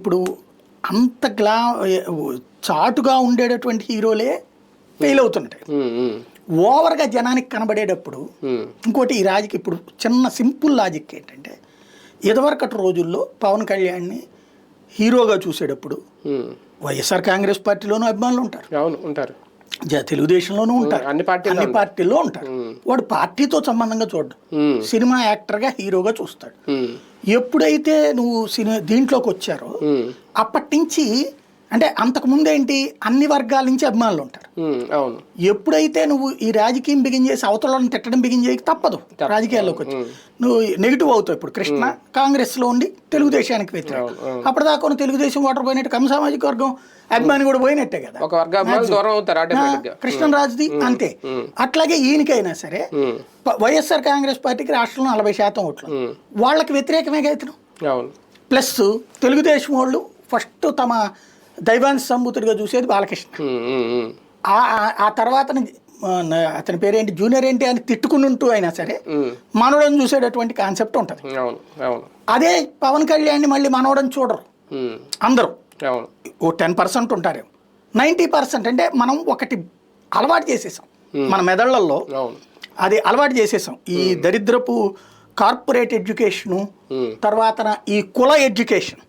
ఇప్పుడు అంత చాటుగా ఉండేటటువంటి హీరోలే ఫెయిల్ అవుతుంటాయి. ఓవర్గా జనానికి కనబడేటప్పుడు ఇంకోటి ఈ రాజకీయ ఇప్పుడు చిన్న సింపుల్ లాజిక్ ఏంటంటే ఇదివరకటి రోజుల్లో పవన్ కళ్యాణ్ని హీరోగా చూసేటప్పుడు వైఎస్ఆర్ కాంగ్రెస్ పార్టీలోనూ అభిమానులు ఉంటారు, తెలుగుదేశంలోనూ ఉంటారు, అన్ని పార్టీల్లో ఉంటారు. వాడు పార్టీతో సంబంధంగా చూడ్డు, సినిమా యాక్టర్గా హీరోగా చూస్తాడు. ఎప్పుడైతే నువ్వు దీంట్లోకి వచ్చారో అప్పటి నుంచి అంటే అంతకుముందు ఏంటి అన్ని వర్గాల నుంచి అభిమానులు ఉంటారు. ఎప్పుడైతే నువ్వు ఈ రాజకీయం బిగిన్ చేసి అవతలను తిట్టడం బిగిన్ చేయక తప్పదు, రాజకీయాల్లోకి వచ్చి నువ్వు నెగిటివ్ అవుతావు. ఇప్పుడు కృష్ణ కాంగ్రెస్లో ఉండి తెలుగుదేశానికి వ్యతిరేకం, అప్పటిదాకా తెలుగుదేశం ఓటర్ పోయినట్టు కమ్మ సామాజిక వర్గం అభిమాని కూడా పోయినట్టే కదా, కృష్ణరాజుది అంతే. అట్లాగే ఈయనకైనా సరే వైఎస్ఆర్ కాంగ్రెస్ పార్టీకి రాష్ట్రంలో 40% ఓట్లు, వాళ్ళకి వ్యతిరేకమే ఇతను. ప్లస్ తెలుగుదేశం వాళ్ళు ఫస్ట్ తమ దైవాంశ సంభూతుడిగా చూసేది బాలకృష్ణ. ఆ తర్వాత అతని పేరేంటి జూనియర్ ఏంటి అని తిట్టుకుంటూ అయినా సరే మనోడని చూసేటటువంటి కాన్సెప్ట్ ఉంటుంది. అదే పవన్ కళ్యాణ్ని మళ్ళీ మనోడని చూడరు అందరూ, ఓ 10% ఉంటారేమో. 90% అంటే మనం ఒకటి అలవాటు చేసేసాం మన మెదళ్లలో, అది అలవాటు చేసేసాం. ఈ దరిద్రపు కార్పొరేట్ ఎడ్యుకేషను, తర్వాత ఈ కుల ఎడ్యుకేషన్.